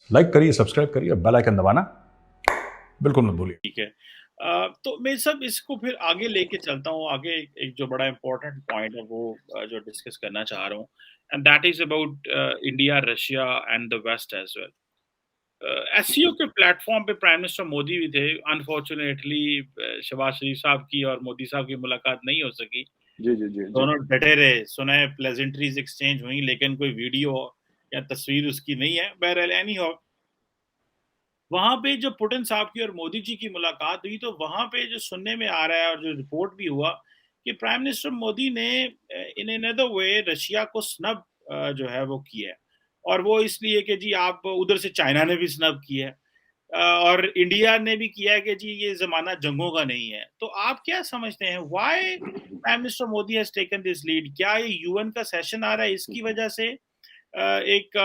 Like करिए, subscribe करिए, bell icon दबाना बिल्कुल मत भूलिए। ठीक है। तो मैं सब इसको फिर आगे लेके चलता हूँ। आगे एक जो बड़ा इम्पोर्टेंट पॉइंट है वो जो डिस्कस करना चाह रहा हूँ, and that is about India, Russia and the west as well. SCO के प्लेटफॉर्म पे प्राइम मिनिस्टर मोदी भी थे। अनफॉर्चुनेटली शहबाज शरीफ साहब की और मोदी साहब की मुलाकात नहीं हो सकी। जी जी जी जी। दोनों डटे रहे, सुने प्लेजेंट्रीज एक्सचेंज हुई, लेकिन कोई वीडियो या तस्वीर उसकी नहीं है। बहरहाल एनी हो, वहां पे जब पुतिन साहब की और मोदी जी की मुलाकात हुई तो वहां पे जो सुनने में आ रहा है और जो रिपोर्ट भी हुआ कि प्राइम मिनिस्टर मोदी ने इन अनदर वे रशिया को स्नब जो है वो किया है। और वो इसलिए कि जी आप उधर से चाइना ने भी स्नब किया है, और इंडिया ने भी किया है कि जी ये जमाना जंगों का नहीं है। तो आप क्या समझते हैं, why prime minister Modi has taken this lead? क्या ये यूएन का सेशन आ रहा है इसकी वजह से एक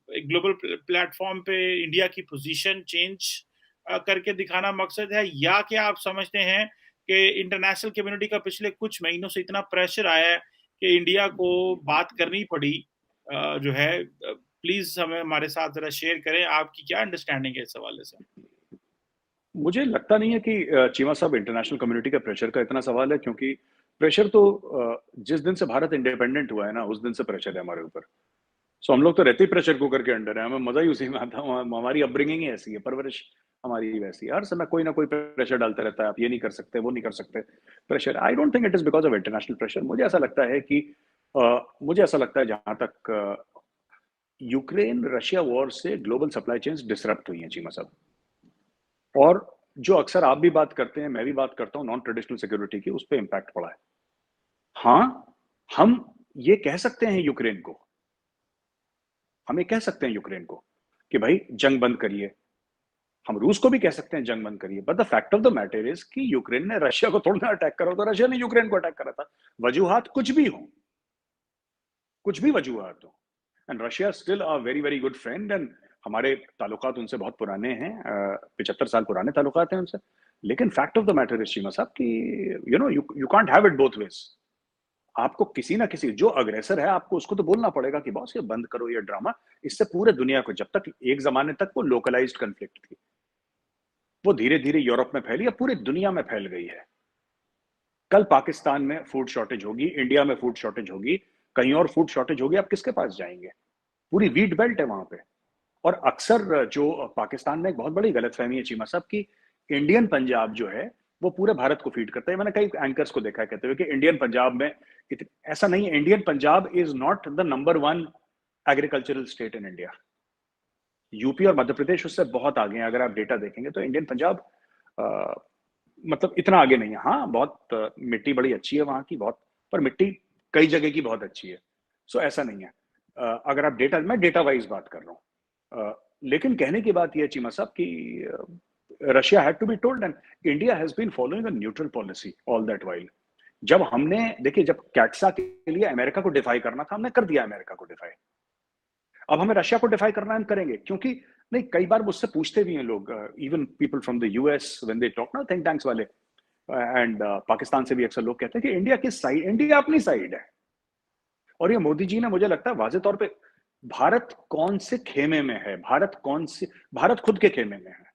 ग्लोबल प्लेटफॉर्म पे इंडिया की पोजीशन चेंज करके दिखाना मकसद है, या क्या आप समझते हैं कि इंटरनेशनल कम्युनिटी का पिछले कुछ महीनों से इतना प्रेशर आया है कि इंडिया को बात करनी पड़ी? जो है प्लीज हमें हमारे साथ जरा शेयर करें, आपकी क्या अंडरस्टैंडिंग है इस हवाले से? मुझे लगता नहीं है कि चीमा साहब इंटरनेशनल कम्युनिटी का प्रेशर का इतना सवाल है, क्योंकि प्रेशर तो जिस दिन से भारत इंडिपेंडेंट हुआ है ना, उस दिन से प्रेशर है हमारे ऊपर। सो हम लोग तो रहते ही प्रेशर कुकर के अंडर है, हमें मजा ही उसी में आता है। हमारी अपब्रिंगिंग ही ऐसी है, परवरिश हमारी वैसी है। हर समय कोई ना कोई प्रेशर डालता रहता है, आप ये नहीं कर सकते, वो नहीं कर सकते। Pressure, I don't think it is because of international pressure. मुझे ऐसा लगता है कि मुझे ऐसा लगता है जहां तक यूक्रेन रशिया वॉर से ग्लोबल सप्लाई चेन्स डिसरप्ट हुई हैं चीमा साहब। और जो अक्सर आप भी बात करते हैं, मैं भी बात करता हूँ, नॉन ट्रेडिशनल सिक्योरिटी की, उस पर इम्पैक्ट पड़ा है। हाँ, हम ये कह सकते हैं यूक्रेन को, हम ये कह सकते हैं यूक्रेन को कि भाई जंग बंद करिए। हम रूस को भी कह सकते हैं जंग बंद करिए, but the fact of the matter is कि यूक्रेन ने रशिया को थोड़ा ना अटैक करा था, रशिया ने यूक्रेन को अटैक करा था। वजूहात कुछ भी हो, कुछ भी वजूहात हो, and Russia still a very very good friend, and हमारे ताल्लुकात उनसे बहुत पुराने हैं, 75 साल पुराने ताल्लुकात हैं उनसे। लेकिन fact of the matter is Sheema साहब कि you can't have it both ways. आपको किसी ना किसी, जो अग्रेसर है, आपको उसको तो बोलना पड़ेगा कि बॉस ये बंद करो ये ड्रामा। इससे पूरे दुनिया को, जब तक एक जमाने तक वो लोकलाइज्ड कन्फ्लिक्ट थी, वो धीरे धीरे यूरोप में फैली, अब पूरी दुनिया में फैल गई है। कल पाकिस्तान में फूड शॉर्टेज होगी, इंडिया में फूड शॉर्टेज होगी, कहीं और फूड शॉर्टेज होगी, आप किसके पास जाएंगे? पूरी वीट बेल्ट है वहां पे। और अक्सर जो पाकिस्तान में एक बहुत बड़ी गलतफहमी है चीमा साहब की, इंडियन पंजाब जो है वो पूरे भारत को फीड करता है। मैंने कई एंकर्स को देखा है कहते हुए कि इंडियन पंजाब में ऐसा नहीं है। Indian Punjab is not the number one agricultural state in India. UP और मध्य प्रदेश उससे बहुत आगे हैं। अगर आप डेटा देखेंगे तो इंडियन पंजाब अ, मतलब इतना आगे नहीं है। हाँ, बहुत मिट्टी बड़ी अच्छी है वहां की, बहुत, पर मिट्टी कई जगह की बहुत अच्छी है। सो ऐसा नहीं है। अगर आप डेटा, मैं डेटा वाइज बात कर रहा हूँ। लेकिन कहने की बात यह है चीमा साहब कि Russia had to be told, and India has been following a neutral policy all that while. जब हमने, देखिए, जब कैट्सा के लिए अमेरिका को डिफाई करना था, हमने कर दिया अमेरिका को डिफाई। अब हमें रशिया को डिफाई करना है, हम करेंगे। क्योंकि नहीं, कई बार मुझसे पूछते भी हैं लोग, even people from the US when they talk ना, थिंक टैंक्स वाले, एंड पाकिस्तान से भी अक्सर लोग कहते हैं कि इंडिया किस साइड, इंडिया अपनी साइड है। और ये मोदी जी ने, मुझे लगता है वाजे तौर पे, भारत कौन से खेमे में है, भारत खुद के खेमे में है।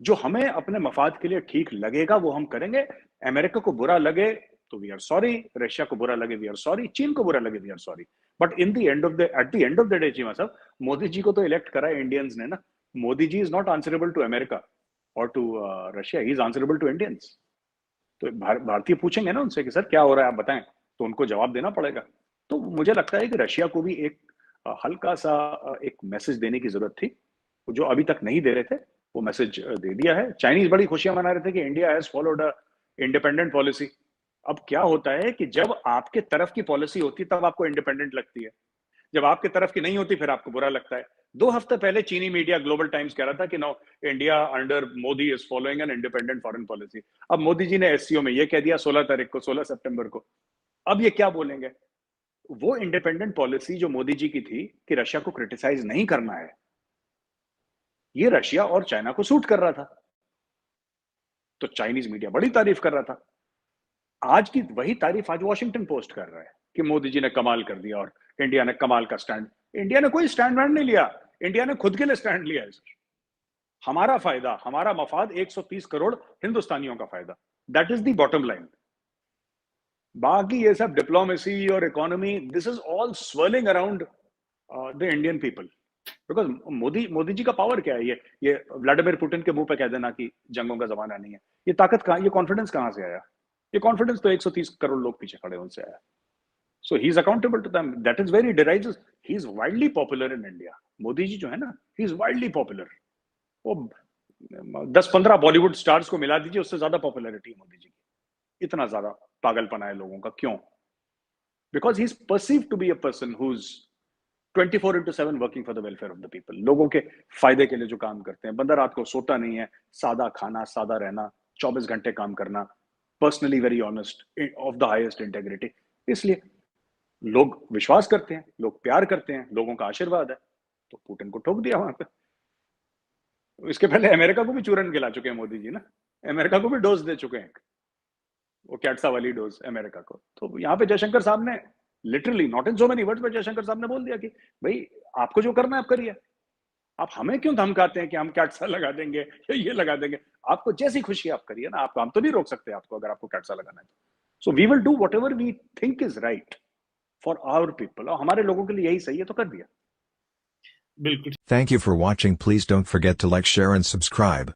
जो हमें अपने मफाद के लिए ठीक लगेगा वो हम करेंगे। अमेरिका को बुरा लगे तो वी आर सॉरी, रशिया को बुरा लगे वी आर सॉरी, चीन को बुरा लगे we are sorry. But in the end of the at the end of the day Cheema साहब, मोदी जी को तो इलेक्ट करा है इंडियंस ने ना। Modi ji is not answerable to America और to Russia, he is answerable to Indians. तो भारतीय पूछेंगे ना उनसे कि सर क्या हो रहा है, आप बताएं, तो उनको जवाब देना पड़ेगा। तो मुझे लगता है कि रशिया को भी एक हल्का सा एक मैसेज देने की जरूरत थी, जो अभी तक नहीं दे रहे थे। वो मैसेज दे दिया है। चाइनीज बड़ी खुशियां मना रहे थे कि India has followed a independent policy. अब क्या होता है कि जब आपके तरफ की पॉलिसी होती है तब आपको इंडिपेंडेंट लगती है, जब आपके तरफ की नहीं होती फिर आपको बुरा लगता है। 2 हफ्ते पहले चीनी मीडिया ग्लोबल टाइम्स कह रहा था कि no, India under Modi is following an independent foreign policy. अब मोदी जी ने एससीओ में ये कह दिया 16 तारीख को, 16 सितंबर को। अब ये क्या बोलेंगे? वो इंडिपेंडेंट पॉलिसी जो मोदी जी की थी कि रशिया को क्रिटिसाइज नहीं करना है, ये रशिया और चाइना को सूट कर रहा था, तो चाइनीज मीडिया बड़ी तारीफ कर रहा था। आज की वही तारीफ आज वॉशिंगटन पोस्ट कर रहा है कि मोदी जी ने कमाल कर दिया और इंडिया ने कमाल का स्टैंड। इंडिया ने कोई स्टैंड वैंड नहीं लिया। इंडिया ने खुद के लिए स्टैंड लिया है सर। हमारा फायदा, हमारा मफाद, 130 करोड़ हिंदुस्तानियों का फायदा, that is the bottom line. बाकी ये सब डिप्लोमेसी और economy, this is all swirling around the Indian people. Because Modi ji का पावर क्या है? ये व्लादिमीर पुतिन के मुंह पे कह देना कि जंगों का जमाना नहीं है, ये ताकत कहां, ये कॉन्फिडेंस कहां से आया? ये कॉन्फिडेंस तो 130 करोड़ लोग पीछे खड़े उनसे आया। So he is accountable to them. That is where he derives. He is widely popular in India. Modi ji जो है ना, he is widely popular. वो 10-15 बॉलीवुड स्टार्स को मिला दीजिए, उससे ज्यादा पॉपुलैरिटी है मोदी जी की। इतना ज्यादा पागलपना है लोगों का, क्यों? Because he is perceived to be a person who's 24/7 working for the welfare of the people. लोगों के फायदे के लिए जो काम करते हैं। बंदा रात को सोता नहीं है, सादा खाना, सादा रहना, 24 घंटे काम करना, personally very honest, of the highest integrity. इसलिए लोग विश्वास करते हैं, लोग प्यार करते हैं, लोगों का आशीर्वाद है, तो पुतिन को ठोक दिया वहां पे। इसके पहले अमेरिका को भी चूरन खिला चुके हैं मोदी जी ना, अमेरिका को भी डोज दे चुके हैं, वो कैट्सा वाली डोज अमेरिका को। तो यहाँ पे जयशंकर साहब ने literally, not in so many words, पर जयशंकर साहब ने बोल दिया कि भाई आपको जो करना है आप करिए, आप हमें क्यों धमकाते हैं कि हम कैट्सा लगा देंगे या ये लगा देंगे? आपको जैसी खुशी आप करिए ना, आपको हम तो नहीं रोक सकते आपको, अगर आपको कैट्सा लगाना है। So we will do whatever we think is right for our people, और हमारे लोगों के लिए यही सही है, तो कर दिया। बिल्कुल। Thank you for watching. Please don't forget to like, share and subscribe.